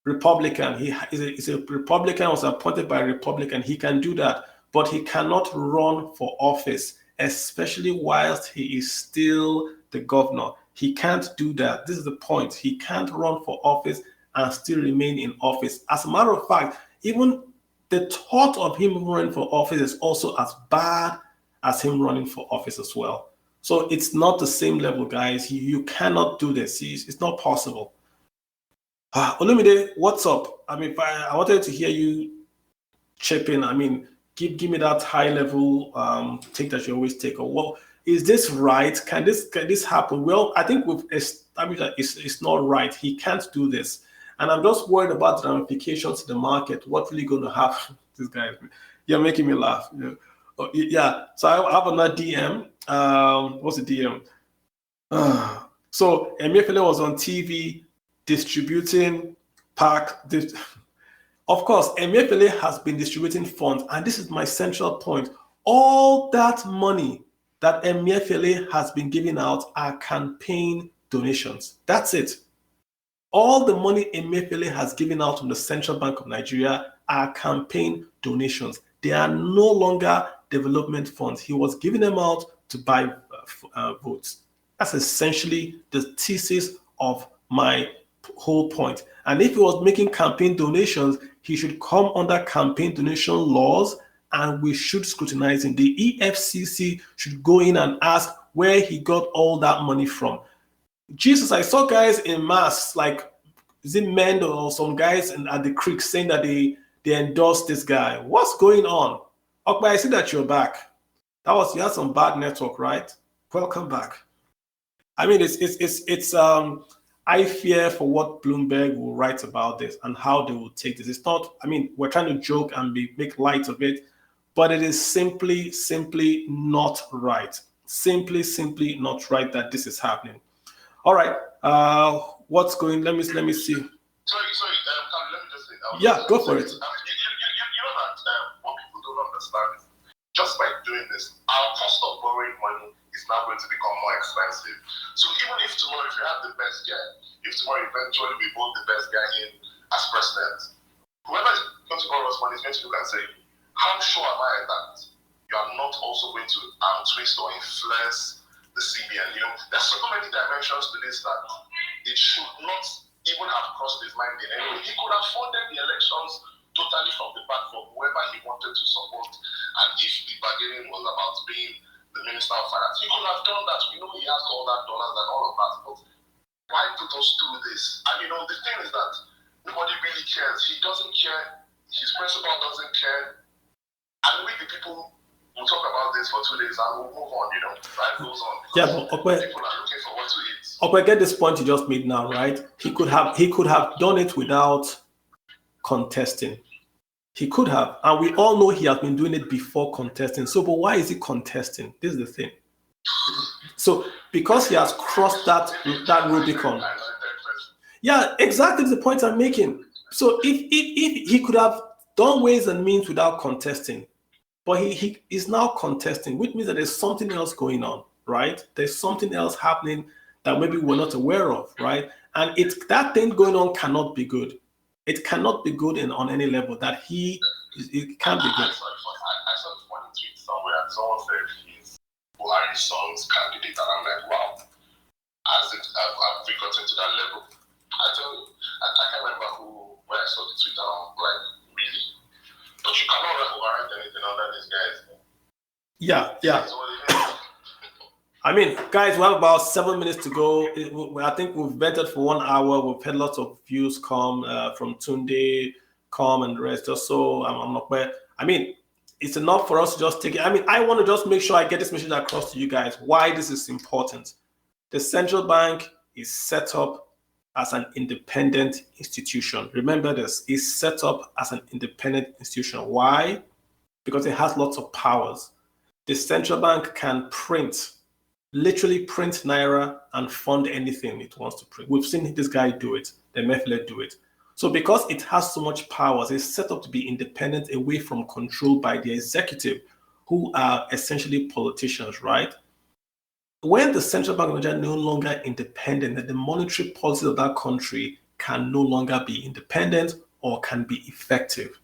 Republican. He's a Republican, was appointed by a Republican. He can do that, but he cannot run for office, especially whilst he is still the governor. He can't do that. This is the point. He can't run for office and still remain in office. As a matter of fact, even the thought of him running for office is also as bad as him running for office as well. So it's not the same level, guys. You cannot do this. It's not possible. Olumide, what's up? I mean, I wanted to hear you chip in. I mean, give me that high level take that you always take. Or what is this right? Can this happen? Well, I think we've established that it's not right. He can't do this, and I'm just worried about the ramifications to the market. What's really going to happen? This guy, you're making me laugh. Yeah. So I have another DM. What's the DM? So Emefiele was on TV distributing Of course, Emefiele has been distributing funds, and this is my central point. All that money that Emefiele has been giving out are campaign donations. That's it. All the money Emefiele has given out from the Central Bank of Nigeria are campaign donations. They are no longer development funds. He was giving them out to buy votes. That's essentially the thesis of my whole point. And if he was making campaign donations, he should come under campaign donation laws, and we should scrutinize him. The EFCC should go in and ask where he got all that money from. Jesus, I saw guys in masks, like, is it men or some guys at the creek saying that they endorsed this guy. What's going on? Okay, I see that you're back. You had some bad network, right? Welcome back. I mean, it's I fear for what Bloomberg will write about this and how they will take this. It's not, I mean, we're trying to joke and make light of it, but it is simply not right. Simply not right that this is happening. All right. What's going? Let me see. Sorry, let me just say. Yeah, go for it. You know that what people don't understand is just by doing this, our cost of borrowing money is now going to become more expensive. So even if tomorrow, if you have the best guy, if tomorrow eventually we vote the best guy in as president, whoever is going to borrow us money is going to look and say, how sure am I that you are not also going to twist or influence the CBN? You know, there's so many dimensions to this that it should not even have crossed his mind in any way. He could have funded the elections totally from the back for whoever he wanted to support. And if the bargaining was about being the Minister of Finance, he could have done that. We know he has all that dollars and all of that, but why put us through this? And you know, the thing is that nobody really cares. He doesn't care. His principal doesn't care. And we, the people, will talk about this for 2 days and we'll move on, you know. Life goes on. Yeah, but people are looking for what to eat. Okay, get this point you just made now, right? He could have done it without contesting. He could have, and we all know he has been doing it before contesting. So, but why is he contesting? This is the thing. So, because he has crossed that Rubicon. Yeah, exactly the point I'm making. So, if he could have done ways and means without contesting, but he is now contesting, which means that there's something else going on, right? There's something else happening that maybe we're not aware of, right? And that thing going on cannot be good. It cannot be good on any level. It can't be good. I saw this one tweet somewhere and someone said he's Buhari's son's candidate, and I'm like, wow. Have we gotten to that level? I tell you, I can't remember where I saw the tweet, and I'm like, really? But you cannot write anything under these guys. Yeah. I mean, guys, we have about 7 minutes to go. I think we've vented for 1 hour. We've had lots of views come from Tunde, and the rest. Just so I'm not where. I mean, it's enough for us to just take it. I mean, I want to just make sure I get this message across to you guys why this is important. The central bank is set up as an independent institution. Remember this, it's set up as an independent institution. Why? Because it has lots of powers. The central bank can literally print naira and fund anything it wants to print. We've seen this guy do it, the Emefiele do it. So because it has so much powers, it's set up to be independent, away from control by the executive, who are essentially politicians, right? When the Central Bank of Nigeria no longer independent, then the monetary policy of that country can no longer be independent or can be effective.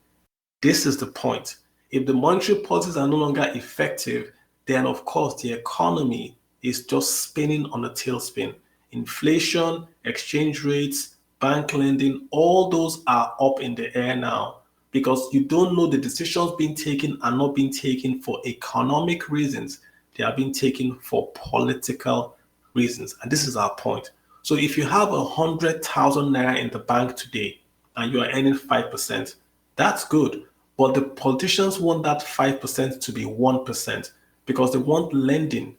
This is the point. If the monetary policies are no longer effective, then of course the economy is just spinning on a tailspin. Inflation, exchange rates, bank lending, all those are up in the air now because you don't know the decisions being taken are not being taken for economic reasons. They are being taken for political reasons. And this is our point. So if you have 100,000 naira in the bank today and you are earning 5%, that's good. But the politicians want that 5% to be 1% because they want lending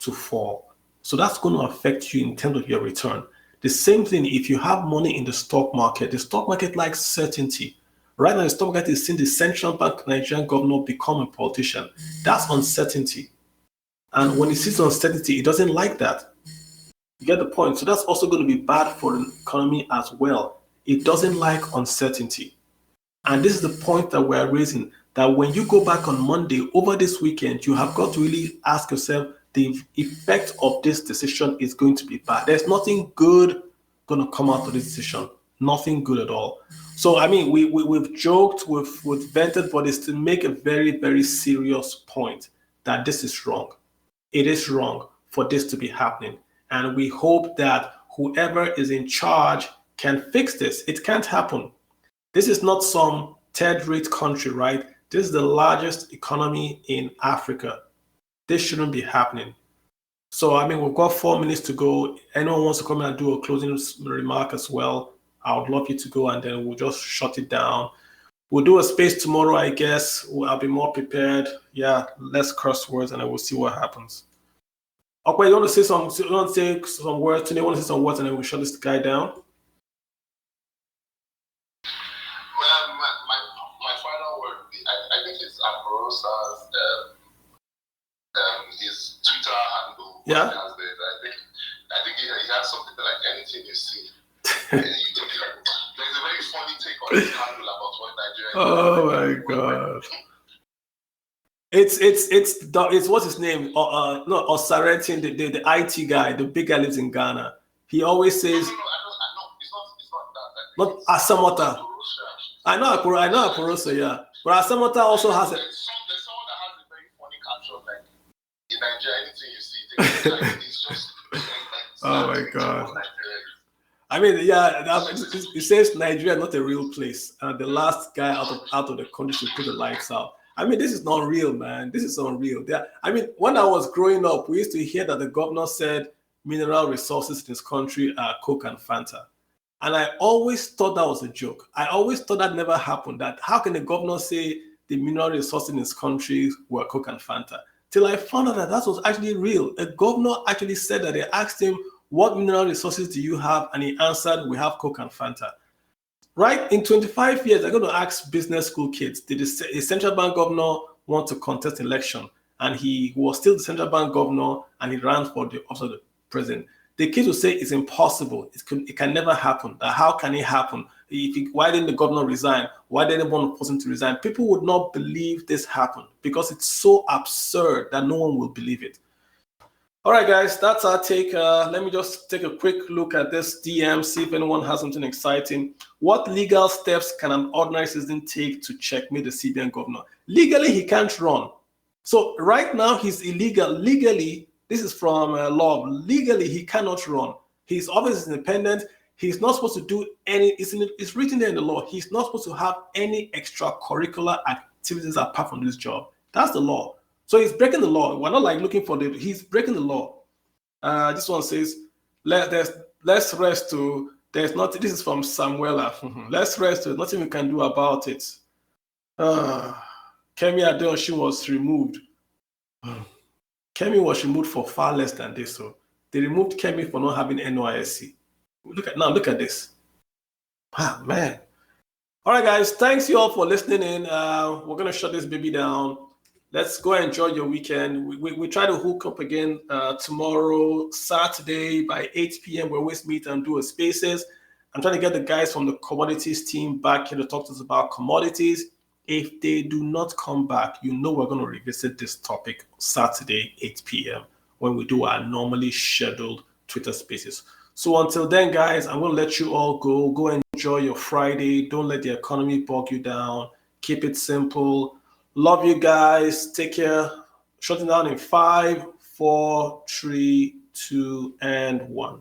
to fall. So that's going to affect you in terms of your return. The same thing if you have money in the stock market. The stock market likes certainty. Right now, the stock market is seeing the Central Bank Nigerian Governor become a politician. That's uncertainty. And when it sees uncertainty, it doesn't like that. You get the point? So that's also going to be bad for the economy as well. It doesn't like uncertainty. And this is the point that we're raising, that when you go back on Monday over this weekend, you have got to really ask yourself, the effect of this decision is going to be bad. There's nothing good going to come out of this decision. Nothing good at all. So, I mean, we've joked, we've vented, but it's to make a very, very serious point that this is wrong. It is wrong for this to be happening. And we hope that whoever is in charge can fix this. It can't happen. This is not some third-rate country, right? This is the largest economy in Africa. This shouldn't be happening. So, I mean, we've got 4 minutes to go. Anyone wants to come and do a closing remark as well, I would love you to go, and then we'll just shut it down. We'll do a space tomorrow, I guess. I'll be more prepared. Yeah, less curse words, and then we'll see what happens. Okay, you want to say some words? Today, you want to say some words, and then we'll shut this guy down? My final word, I think it's Amorosa's his Twitter handle. Yeah. I think he has something like anything you see. There's a very funny take on his handle about what Nigeria. Oh my God! It's what's his name? No, Osaretin, the IT guy, the big guy lives in Ghana. He always says. No, it's not that. Not Asamota. I know Aporosa, yeah. But Asamota also has it. There's someone that has a very funny caption like, in Nigeria, anything you see, it's just. Oh my God. I mean, yeah, it says Nigeria not a real place. The last guy out of the country should put the lights out. I mean, this is not real, man. This is unreal. I mean, when I was growing up, we used to hear that the governor said mineral resources in this country are Coke and Fanta. And I always thought that was a joke. I always thought that never happened. That how can the governor say the mineral resources in this country were Coke and Fanta? Till I found out that was actually real. A governor actually said that. They asked him, what mineral resources do you have? And he answered, we have Coke and Fanta. Right? In 25 years, I'm going to ask business school kids, did the central bank governor want to contest election? And he was still the central bank governor and he ran for the office of the president. The kids will say it's impossible. It can never happen. How can it happen? Why didn't the governor resign? Why didn't one person to resign? People would not believe this happened because it's so absurd that no one will believe it. All right, guys, that's our take. Let me just take a quick look at this DM, see if anyone has something exciting. What legal steps can an ordinary citizen take to checkmate the CBN governor? Legally, he can't run. So right now, he's illegal. Legally, this is from law. Legally, he cannot run. His office is independent. He's not supposed to do any, it's written there in the law. He's not supposed to have any extracurricular activities apart from this job. That's the law. So he's breaking the law. We're not like looking for he's breaking the law. This one says, let's rest to, there's nothing, this is from Samuela. Let's rest to, nothing we can do about it. Kemi Adeosun was removed. Kemi was removed for far less than this. So they removed Kemi for not having NYSC. Look at this. Ah, man. All right, guys. Thanks you all for listening in. We're going to shut this baby down. Let's go enjoy your weekend. We try to hook up again tomorrow, Saturday by 8 p.m. We always meet and do a spaces. I'm trying to get the guys from the commodities team back here to talk to us about commodities. If they do not come back, you know we're going to revisit this topic Saturday, 8 p.m. when we do our normally scheduled Twitter spaces. So until then, guys, I'm going to let you all go. Go enjoy your Friday. Don't let the economy bog you down. Keep it simple. Love you guys. Take care. Shutting down in 5, 4, 3, 2, and 1.